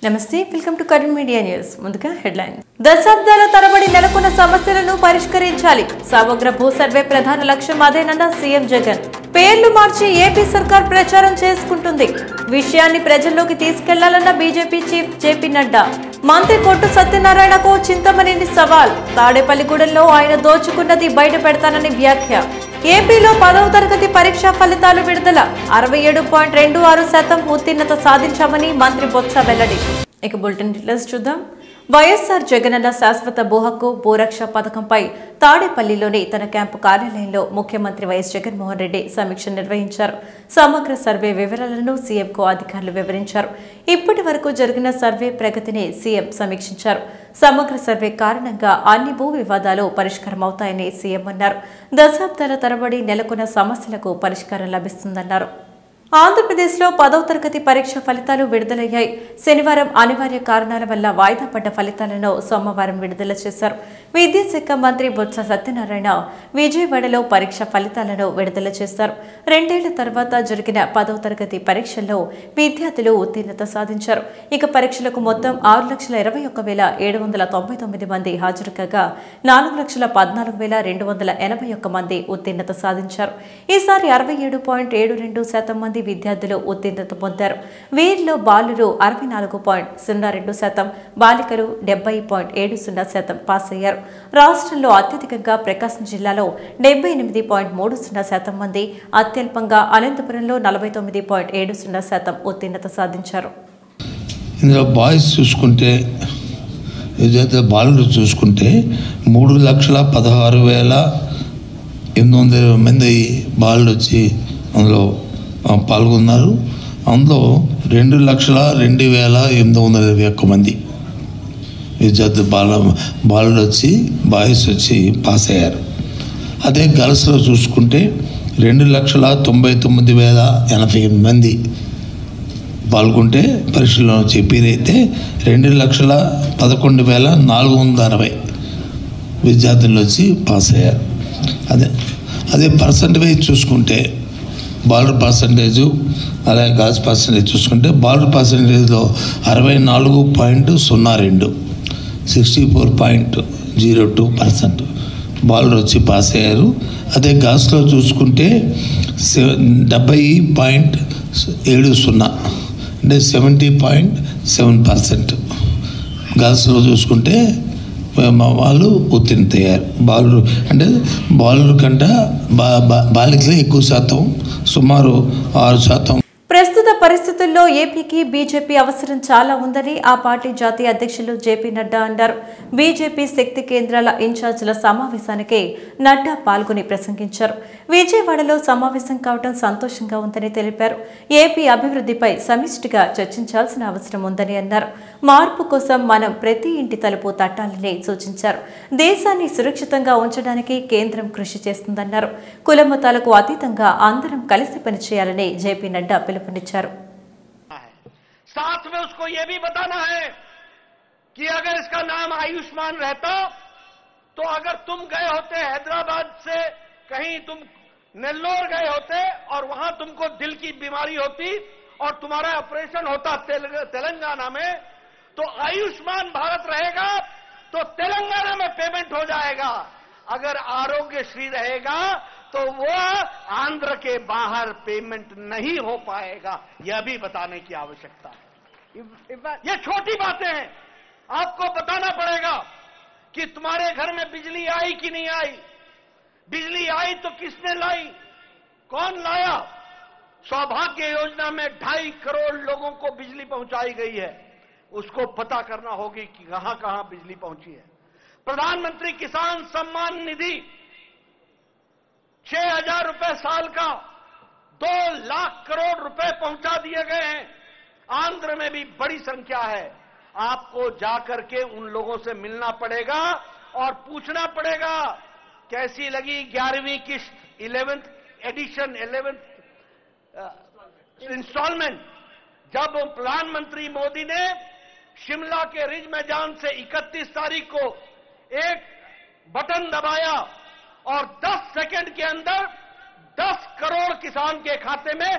నమస్తే welcome to current media news ముందుగా headlines దశాబ్దాల తరబడి నెలకొన్న సమస్యలను పరిష్కరించాలి సమగ్ర భూ సర్వే ప్రధాన లక్ష్యం అదేనన్న సీఎం జగన్ పేర్లు మార్చి ఏపీ సర్కార్ ప్రచారం చేసుకుంటుంది విషయాన్ని ప్రజల్లోకి తీసుకెళ్లాలన్న బీజేపీ చీఫ్ జేపీ నడ్డా మంత్రి కొట్టు సత్యనారాయణకు చింతమనేని సవాల్ తాడేపల్లిగూడెంలో ఆయన దోచుకున్నది బయట పెడతానని వ్యాఖ్య ఏపీలో 10వ తరగతి పరీక్షా ఫలితాలు విడుదల 67.26% ఉత్తీర్ణత సాధించామని మంత్రి బొత్స వెల్లడి ఇక బులెటిన్ డీటెయిల్స్ చూద్దాం వైఎస్ఆర్ జగనన్న శాశ్వత భూ హక్కు భూరక్ష పథకంపై తాడేపల్లిలోని తన క్యాంపు కార్యాలయంలో ముఖ్యమంత్రి వైఎస్ జగన్మోహన్ రెడ్డి సమీక్ష నిర్వహించారు సమగ్ర సర్వే వివరాలను సీఎంకు అధికారులు వివరించారు ఇప్పటి వరకు జరిగిన సర్వే ప్రగతిని సీఎం సమీక్షించారు సమగ్ర సర్వే కారణంగా అన్ని భూ వివాదాలు పరిష్కారమవుతాయని సీఎం అన్నారు దశాబ్దాల తరబడి నెలకొన్న సమస్యలకు పరిష్కారం లభిస్తుందన్నారు ఆంధ్రప్రదేశ్లో 10వ తరగతి పరీక్ష ఫలితాలు విడుదలయ్యాయి శనివారం అనివార్య కారణాల వల్ల వాయిదా పడ్డ ఫలితాలను సోమవారం విడుదల చేశారు విద్యాశాఖ మంత్రి బొత్స సత్యనారాయణ విజయవాడలో పరీక్ష ఫలితాలను విడుదల చేశారు 2 ఏళ్ల తర్వాత జరిగిన 10వ తరగతి పరీక్షల్లో విద్యార్థులు ఉత్తీర్ణత సాధించారు ఇక పరీక్షలకు మొత్తం 6,21,799 మంది హాజరు కాగా 4,14,281 మంది ఉత్తీర్ణత సాధించారు ఈసారి 67.72% మంది విద్యార్థులు ఉత్తీర్ణత పొందారు వీరిలో బాలురు 64.02% బాలికలు 70.70% పాస్ అయ్యారు రాష్ట్రంలో అత్యధికంగా ప్రకాశం జిల్లాలో 78.30% మంది అత్యల్పంగా అనంతపురంలో 49.70% ఉత్తీర్ణత సాధించారు ఇందులో బాయ్స్ చూసుకుంటే బాలురు చూసుకుంటే 3,16,800 మంది బాలురు వచ్చి అందులో పాల్గొన్నారు అందులో 2,02,821 మంది విద్యార్థి బాలుడు వచ్చి బాయ్స్ వచ్చి పాస్ అయ్యారు అదే గర్ల్స్లో చూసుకుంటే 2,99,080 మంది పాల్గొంటే పరీక్షలో చెప్పేదైతే 2,11,460 విద్యార్థులు వచ్చి పాస్ అయ్యారు అదే పర్సంటేజ్ చూసుకుంటే బాలుడు పర్సంటేజు అలాగే గర్ల్స్ పర్సంటేజ్ చూసుకుంటే బాలుడు పర్సంటేజ్లో 64.02 64.02% బాలుడు వచ్చి పాస్ అయ్యారు అదే గర్ల్స్లో చూసుకుంటే 70.70 అంటే 70.7% గర్ల్స్లో చూసుకుంటే వాళ్ళు ఉత్తీర్ణత అయ్యారు బాలురు అంటే బాలురు కంటే బాలికలే ఎక్కువ శాతం సుమారు 6%. ప్రస్తుత పరిస్థితుల్లో ఏపీకి బీజేపీ అవసరం చాలా ఉందని ఆ పార్టీ జాతీయ అధ్యక్షులు జేపీ నడ్డా అన్నారు బీజేపీ శక్తి కేంద్రాల ఇన్ఛార్జీల సమావేశానికి నడ్డా పాల్గొని ప్రసంగించారు విజయవాడలో సమావేశం కావడం సంతోషంగా ఉందని తెలిపారు ఏపీ అభివృద్ధిపై సమిష్టిగా చర్చించాల్సిన అవసరం ఉందని అన్నారు మార్పు కోసం మనం ప్రతి ఇంటి తలుపు తట్టాలని సూచించారు దేశాన్ని సురక్షితంగా ఉంచడానికి కేంద్రం కృషి చేస్తుందన్నారు కులమతాలకు అతీతంగా అందరం కలిసి పనిచేయాలని జేపీ నడ్డా పిలుపునిచ్చారు साथ में उसको यह भी बताना है कि अगर इसका नाम आयुष्मान रहता तो अगर तुम गए होते हैदराबाद से कहीं तुम नेल्लोर गए होते और वहां तुमको दिल की बीमारी होती और तुम्हारा ऑपरेशन होता तेलंगाना में तो आयुष्मान भारत रहेगा तो तेलंगाना में पेमेंट हो जाएगा अगर आरोग्यश्री रहेगा तो वो आंध्र के बाहर पेमेंट नहीं हो पाएगा यह भी बताने की आवश्यकता है ये छोटी बातें हैं आपको बताना पड़ेगा कि तुम्हारे घर में बिजली आई कि नहीं आई बिजली आई तो किसने लाई कौन लाया सौभाग्य योजना में 2.5 करोड़ लोगों को बिजली पहुंचाई गई है उसको पता करना होगी कि कहां कहां बिजली पहुंची है प्रधानमंत्री किसान सम्मान निधि 6,000 रुपए साल का 2 लाख करोड़ रुपए पहुंचा दिए गए हैं आंध्र में भी बड़ी संख्या है आपको जाकर के उन लोगों से मिलना पड़ेगा और पूछना पड़ेगा कैसी लगी 11वीं किस्त 11th एडिशन 11th इंस्टॉलमेंट जब प्रधानमंत्री मोदी ने शिमला के रिज मैदान से 31 तारीख को एक बटन दबाया और 10 सेकंड के अंदर 10 करोड़ किसान के खाते में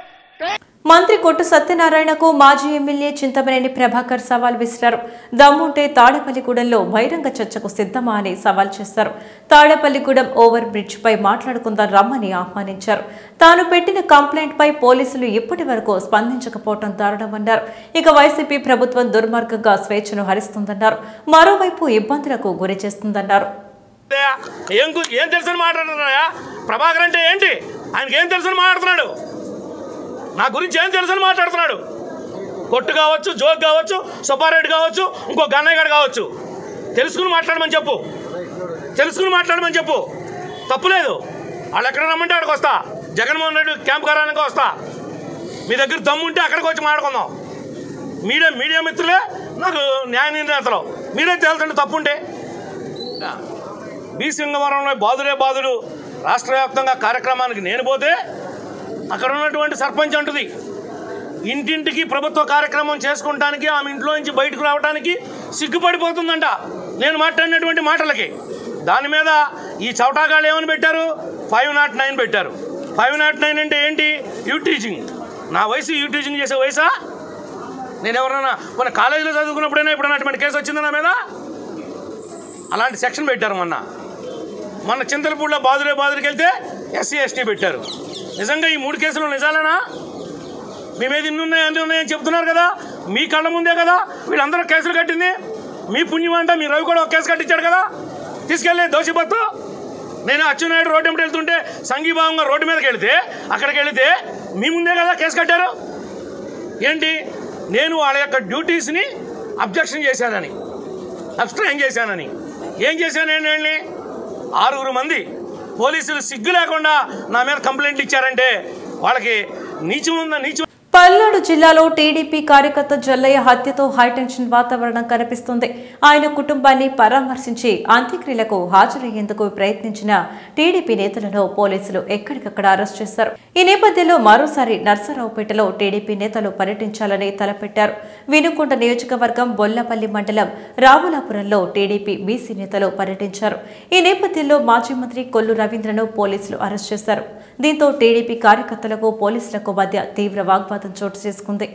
మంత్రి కొట్టు సత్యనారాయణకు మాజీ ఎమ్మెల్యే చింతమనేని ప్రభాకర్ సవాల్ విసిరారు. దమ్ముంటే తాడేపల్లిగూడెంలో బహిరంగ చర్చకు సిద్ధమా అని సవాల్ చేశారు. తాడేపల్లిగూడెం ఓవర్ బ్రిడ్జ్ పై మాట్లాడుకుందాం రమ్మని ఆహ్వానించారు. తాను పెట్టిన కంప్లైంట్ పై పోలీసులు ఇప్పటి వరకు స్పందించకపోవడం దారుణమన్నారు. ఇక వైసీపీ ప్రభుత్వం దుర్మార్గంగా స్వేచ్ఛను హరిస్తుందన్నారు. మరోవైపు ఇబ్బందులకు గురి చేస్తుందన్నారు. ఏం తెలుసని మాట్లాడుతున్నాయా? ప్రభాకర్ అంటే ఏంటి? ఆయనకి ఏం తెలుసని మాట్లాడుతున్నాడు? నా గురించి ఏం తెలుసని మాట్లాడుతున్నాడు? కొట్టు కావచ్చు, జోక్ కావచ్చు, సుబ్బారెడ్డి కావచ్చు, ఇంకో గన్నయ్య గారు కావచ్చు, తెలుసుకుని మాట్లాడమని చెప్పు, తెలుసుకుని మాట్లాడమని చెప్పు. తప్పులేదు. వాళ్ళు ఎక్కడ రమ్మంటే అక్కడికి వస్తా. జగన్మోహన్ రెడ్డి క్యాంప్ కారానికి వస్తా. మీ దగ్గర దమ్ముంటే అక్కడికి వచ్చి మాట్లాడుకుందాం. మీడియా మిత్రులే నాకు న్యాయ నిర్ణేతలు. మీరే తెలుసండి తప్పుంటే. బి సింగవరంలో బాదుడే బాదుడు రాష్ట్ర వ్యాప్తంగా కార్యక్రమానికి నేను పోతే అక్కడ ఉన్నటువంటి సర్పంచ్ అంటుంది ఇంటింటికి ప్రభుత్వ కార్యక్రమం చేసుకుంటానికి ఆమె ఇంట్లో నుంచి బయటకు రావడానికి సిగ్గుపడిపోతుందంట నేను మాట్లాడినటువంటి మాటలకి. దాని మీద ఈ చౌటాగాళ్ళు ఏమని పెట్టారు? 509 పెట్టారు. 509 అంటే ఏంటి? You teaching. నా వయసు యూ టీచింగ్ చేసే వయసా? నేను ఎవరైనా మన కాలేజీలో చదువుకున్నప్పుడైనా ఎప్పుడైనా అటువంటి కేసు వచ్చింది నా మీద? అలాంటి సెక్షన్ పెట్టారు. మొన్న చింతలపూడిలో బాదుడికి వెళ్తే SC ST పెట్టారు. నిజంగా ఈ 3 కేసులు నిజాలేనా? మీ మీద ఇన్ని ఉన్నాయని చెప్తున్నారు కదా. మీ కళ్ళ ముందే కదా వీళ్ళందరూ కేసులు కట్టింది. మీ పుణ్యం అంట. మీ రవి కూడా ఒక కేసు కట్టించాడు కదా తీసుకెళ్ళి దోషిపత్తు. నేను అచ్చెన్నాయుడు రోడ్డు వెంట వెళ్తుంటే సంఘీభావంగా రోడ్డు మీదకి వెళితే అక్కడికి వెళితే మీ ముందే కదా కేసు కట్టారు. ఏంటి? నేను వాళ్ళ యొక్క డ్యూటీస్ని అబ్జెక్షన్ చేశానని, అబ్స్ట్రాక్ట్ చేశానని. ఏం చేశాను? ఏంటి 6 మంది పోలీసులు సిగ్గు లేకుండా నా మీద కంప్లైంట్లు ఇచ్చారంటే వాళ్ళకి నీచం ఉందా? నీచం. పల్నాడు జిల్లాలో టీడీపీ కార్యకర్త జల్లయ్య హత్యతో హైటెన్షన్ వాతావరణం కనిపిస్తుంది. ఆయన కుటుంబాన్ని పరామర్శించి అంత్యక్రియలకు హాజరయ్యేందుకు ప్రయత్నించిన టీడీపీ నేతలను పోలీసులు ఎక్కడికక్కడ అరెస్ట్ చేశారు. ఈ నేపథ్యంలో మరోసారి నర్సరావుపేటలో టీడీపీ నేతలు పర్యటించాలని తలపెట్టారు. వినుకొండ నియోజకవర్గం బొల్లపల్లి మండలం రావులాపురంలో టీడీపీ బీసీ నేతలు పర్యటించారు. ఈ నేపథ్యంలో మాజీ మంత్రి కొల్లు రవీంద్రను పోలీసులు అరెస్ట్ చేశారు. దీంతో టీడీపీ కార్యకర్తలకు పోలీసులకు మధ్య తీవ్ర వాగ్వాదం చోటు చేసుకుంది.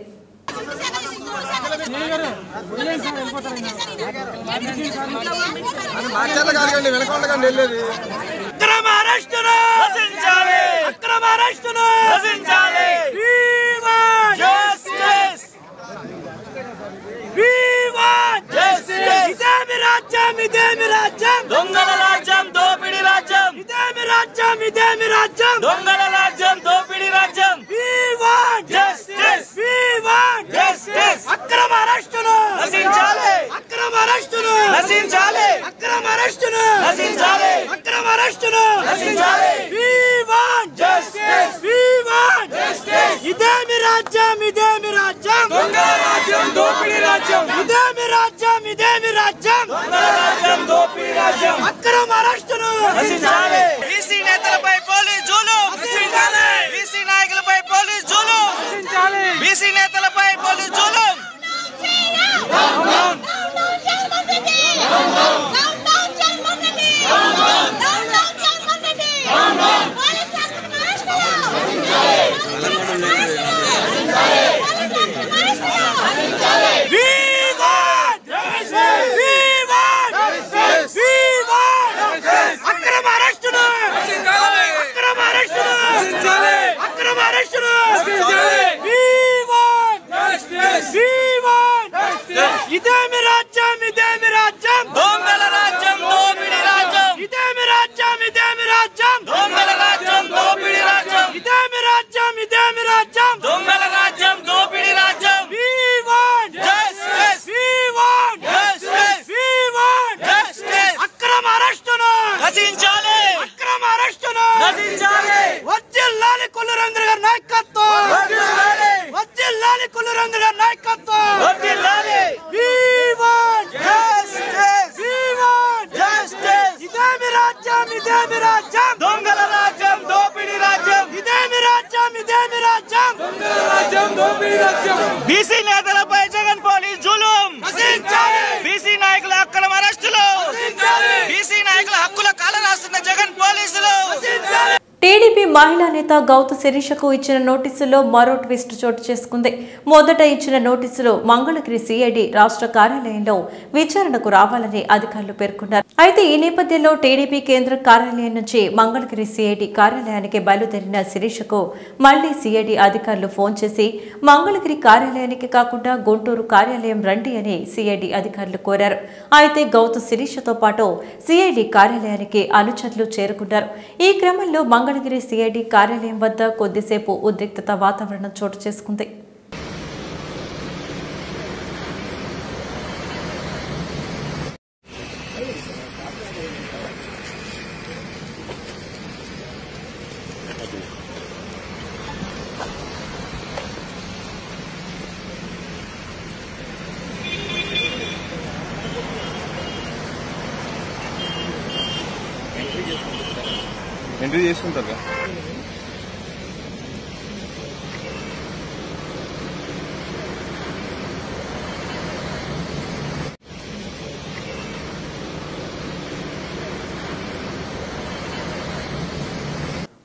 బీసీ నేతలపై పోలీస్ జులుం, బీసీ నాయకులపై పోలీస్ జులుం, బీసీ నేతలపై పోలీస్ జులుం. బీసీ నేతలపై జగన్ పోలీస్ జులుం, బీసీ నాయకుల అక్రమ అరెస్టులు, బీసీ నాయకుల హక్కుల కాల రాస్తున్న జగన్ పోలీసులు. టీడీపీ మహిళా నేత గౌతు శిరీషకు ఇచ్చిన నోటీసులో మరో ట్విస్ట్ చోటు చేసుకుంది. మొదట ఇచ్చిన నోటీసులో మంగళగిరి సిఐడి రాష్ట్ర కార్యాలయంలో విచారణకు రావాలని అధికారులు పేర్కొన్నారు. అయితే ఈ నేపథ్యంలో టీడీపీ కేంద్ర కార్యాలయం నుంచి మంగళగిరి సిఐడి కార్యాలయానికి బయలుదేరిన శిరీషకు మళ్లీ సిఐడి అధికారులు ఫోన్ చేసి మంగళగిరి కార్యాలయానికి కాకుండా గుంటూరు కార్యాలయం రండి అని సిఐడి అధికారులు కోరారు. అయితే గౌతు శిరీషతో పాటు సిఐడి కార్యాలయానికి అనుచరులు చేరుకున్నారు. ఈ క్రమంలో మంగళగిరి సిఐడి కార్యాలయం వద్ద కొద్దిసేపు ఉద్రిక్తత వాతావరణం చోటు చేసుకుంది. ఎంట్రీ చేసుకుంటారు.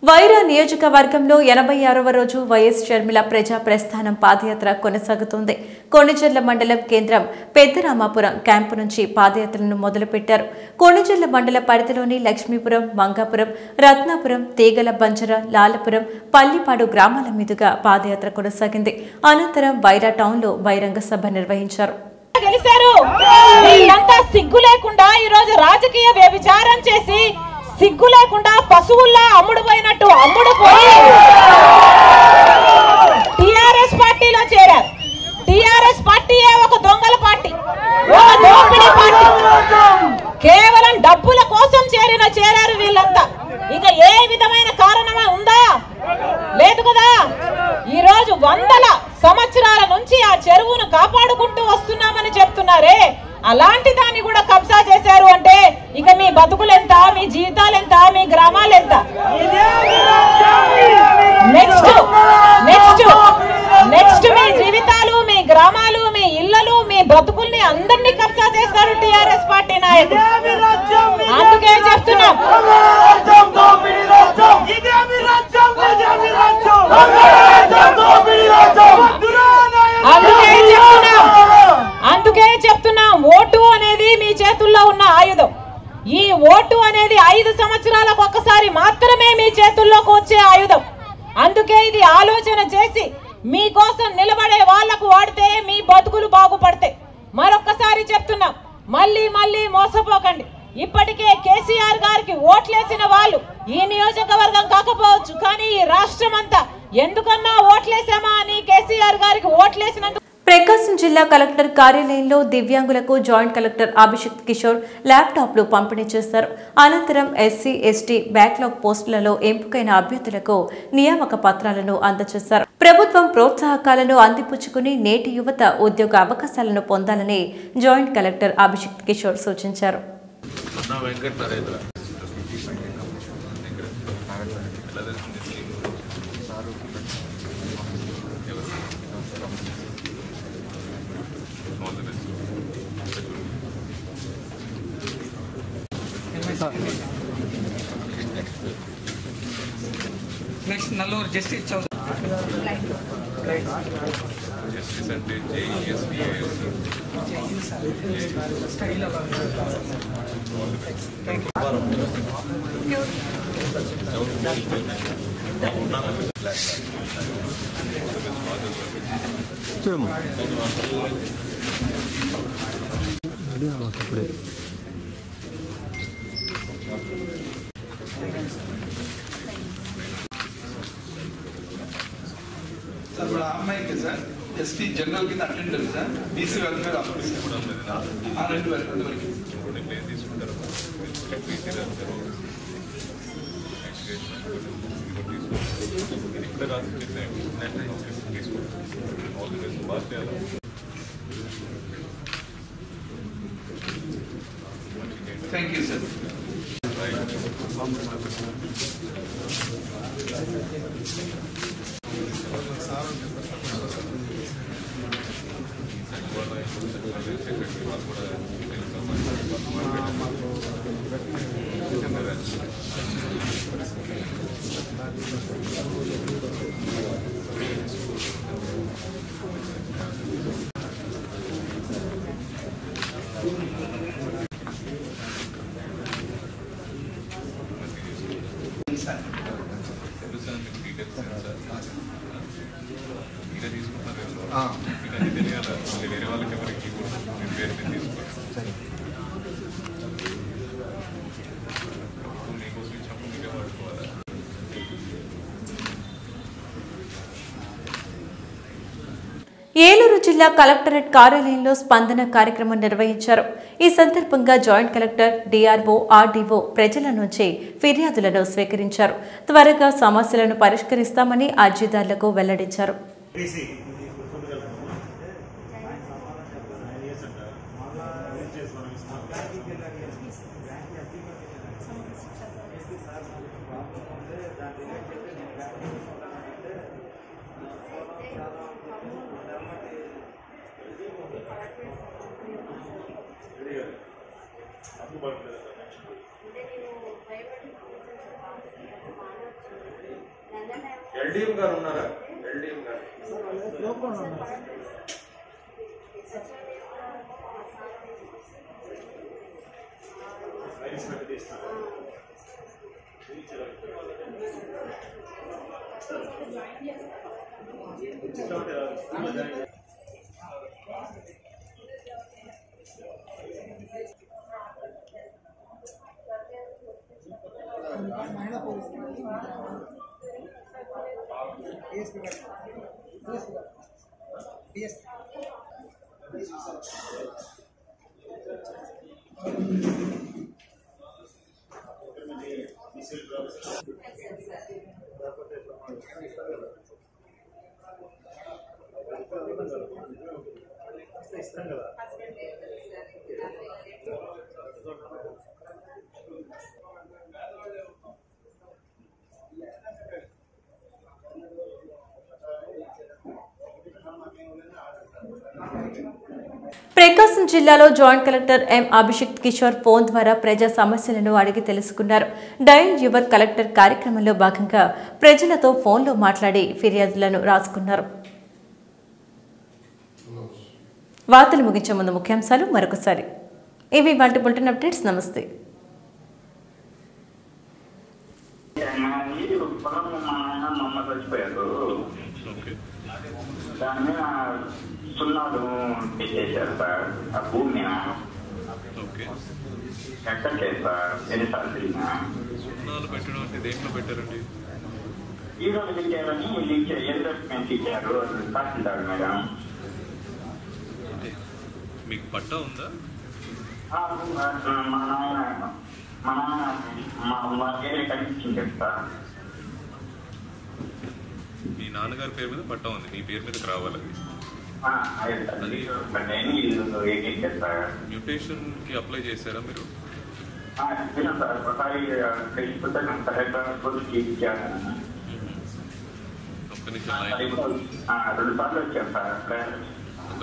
వైరా నియోజకవర్గంలో 86వ రోజు వైఎస్ షర్మిల ప్రజా ప్రస్థానం పాదయాత్ర కొనసాగుతోంది. కొణిజర్ల మండలం కేంద్రం పెద్దరామాపురం క్యాంపు నుంచి పాదయాత్రను మొదలుపెట్టారు. కొణిజర్ల మండల పరిధిలోని లక్ష్మీపురం, మంగాపురం, రత్నాపురం, తీగల బంజర, లాలపురం, పల్లిపాడు గ్రామాల మీదుగా పాదయాత్ర కొనసాగింది. అనంతరం వైరా టౌన్లో బహిరంగ సభ నిర్వహించారు. సిగ్గు లేకుండా ఈ రోజు రాజకీయ వ్యభిచారం చేసి సిగ్గు లేకుండా పశువుల్లా అమ్ముడు పోయినట్టు అమ్ముడు పోయి టిఆర్ఎస్ పార్టీలో చేరారు. టిఆర్ఎస్ పార్టీయే ఒక దొంగల పార్టీ, ఒక దోపిడీ పార్టీ. కేవలం డబ్బుల కోసం చేరారు వీళ్ళంతా. ఇక ఏ విధమైన కారణమా ఉందా? లేదు కదా. ఈ రోజు వందల సంవత్సరాల నుంచి ఆ చెరువును కాపాడుకుంటూ వస్తున్నామని చెప్తున్నారే, అలాంటి దాన్ని కూడా కబ్జా చేశారు అంటే ఇక మీ బతుకులు ఎంత, మీ జీవితాలు ఎంత, మీ గ్రామాలు ఎంత? నెక్స్ట్ మీ జీవితాలు, మీ గ్రామాలు, మీ ఇళ్లలు, మీ బ్రతుకుల్ని అందరినీ కబ్జా చేస్తారు టిఆర్ఎస్ పార్టీ నాయకులు. అందుకే చెప్తున్నాం, అందుకే చెప్తున్నాం ఓటు అనేది మీ చేతుల్లో ఉన్న ఆయుధం. ఈ ఓటు అనేది 5 సంవత్సరాలకు ఒక్కసారి మాత్రమే మీ చేతుల్లోకి వచ్చే ఆయుధం. అందుకే ఇది ఆలోచన చేసి మీకోసం నిలబడే వాళ్లకు వాడితే మీ బతుకులు బాగుపడతాయి. మరొక్కసారి చెప్తున్నాం, మళ్ళీ మోసపోకండి. ఇప్పటికే కేసీఆర్ గారికి ఓట్లేసిన వాళ్ళు ఈ నియోజకవర్గం కాకపోవచ్చు, కానీ ఈ రాష్ట్రం అంతా ఎందుకన్నా ఓట్లేసామా అని కేసీఆర్ గారికి ఓట్లేసినందుకు. ప్రకాశం జిల్లా కలెక్టర్ కార్యాలయంలో దివ్యాంగులకు జాయింట్ కలెక్టర్ అభిషేక్ కిషోర్ ల్యాప్టాప్లు పంపిణీ చేశారు. అనంతరం ఎస్సీ, ఎస్టీ బ్యాక్లాగ్ పోస్టులలో ఎంపికైన అభ్యర్థులకు నియామక పత్రాలను అందజేశారు. ప్రభుత్వం ప్రోత్సాహకాలను అందిపుచ్చుకుని నేటి యువత ఉద్యోగ అవకాశాలను పొందాలని జాయింట్ కలెక్టర్ అభిషేక్ కిషోర్ సూచించారు. నెక్స్ట్ నల్లూరు జస్టిస్ జస్టిస్ అంటే స్టైల్ అలా. సార్ అమ్మాయికి సార్ ఎస్టీ జనరల్ కింద attender sir, BC welfare officer ఆ 2 వరకు తీసుకుంటారు. Thank you sir. వేరే వాళ్ళకి ఎవరికి వేరే తీసుకోవాలి మీకోసం ఇచ్చినప్పుడు మీరే వాడుకోవాలి. ఏలూరు జిల్లా కలెక్టరేట్ కార్యాలయంలో స్పందన కార్యక్రమం నిర్వహించారు. ఈ సందర్భంగా జాయింట్ కలెక్టర్, డిఆర్ఓ, ఆర్డీఓ ప్రజల నుంచి ఫిర్యాదులను స్వీకరించారు. త్వరగా సమస్యలను పరిష్కరిస్తామని అర్జీదారులకు వెల్లడించారు. ఎల్డీఎం గారు ఉన్నారా? ఎల్డీఎం గారు ప్రకాశం జిల్లాలో joint collector M Abhishek Kishore phone ద్వారా ప్రజా సమస్యలను అడిగి తెలుసుకున్నారు. డయల్ యువర్ కలెక్టర్ కార్యక్రమంలో భాగంగా ప్రజలతో ఫోన్లో మాట్లాడి ఫిర్యాదులను రాసుకున్నారు. వార్తలు ముగించే ముందు ముఖ్యాంశాలు మరొకసారి. ఇవి వాటి బులెటిన్ అప్డేట్స్. నమస్తే. సున్నాలు పెట్టేశారు సార్. ఆ భూమి ఎక్కట్లేదు సార్. ఎన్నిసార్లు తిరిగినా సున్నాలు పెట్టడం అంటే దేంట్లో పెట్టారండి? ఈ రోజు పెట్టారని ఎన్వెస్ట్మెంట్ ఇచ్చారు తహసీల్దార్ మేడం. మీకు పట్టా ఉందా? మా నాన్న మా పేరు కనిపించింది సార్. మీ నాన్నగారి పేరు మీద పట్టా ఉంది, మీ పేరు మీదకి రావాలి. మ్యూటేషన్ కి అప్లై చేశారా మీరు? ఒక్క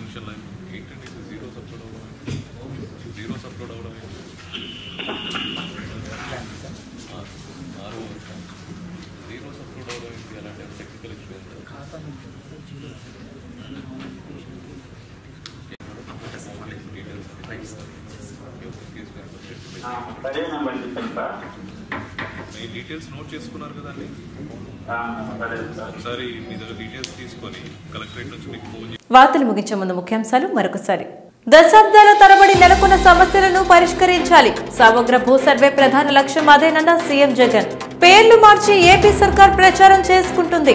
నిమిషం లైన్. ఏంటండి జీరోస్ అప్లోడ్ అవ్వడం? జీరోస్ అప్లోడ్ అవ్వడం జీరోస్ అప్లోడ్ అవ్వడం ఏంటి? అలాంటి టెక్నికల్ ఇష్యూ ఎంత? మీ డీటెయిల్స్ నోట్ చేసుకున్నారు కదండి. ఒకసారి మీ దగ్గర డీటెయిల్స్ తీసుకొని కలెక్టరేట్ నుంచి మీకు ఫోన్ చేసి. వార్తలు ముగించే ముందు ముఖ్యాంశాలు మరొకసారి. దశాబ్దాల తరబడి నెలకొన్న సమస్యలను పరిష్కరించాలి. సమగ్ర భూ సర్వే ప్రధాన లక్ష్యం అదేనన్న సీఎం జగన్. పేర్లు మార్చి ఏపీ సర్కార్ ప్రచారం చేసుకుంటుంది.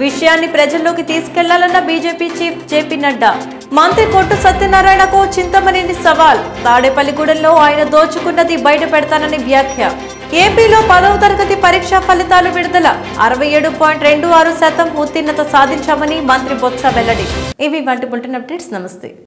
విషయాన్ని ప్రజల్లోకి తీసుకెళ్లాలన్న బీజేపీ చీఫ్ జేపీ నడ్డా. మంత్రి కొట్టు సత్యనారాయణకు చింతమనేని సవాల్. తాడేపల్లిగూడెంలో ఆయన దోచుకున్నది బయట పెడతానని వ్యాఖ్య. ఏపీలో 10వ తరగతి పరీక్షా ఫలితాలు విడుదల. 67.26% ఉత్తీర్ణత సాధించామని మంత్రి బొత్స వెల్లడి. ఇవి వాటి బులెటిన్ అప్డేట్స్. నమస్తే.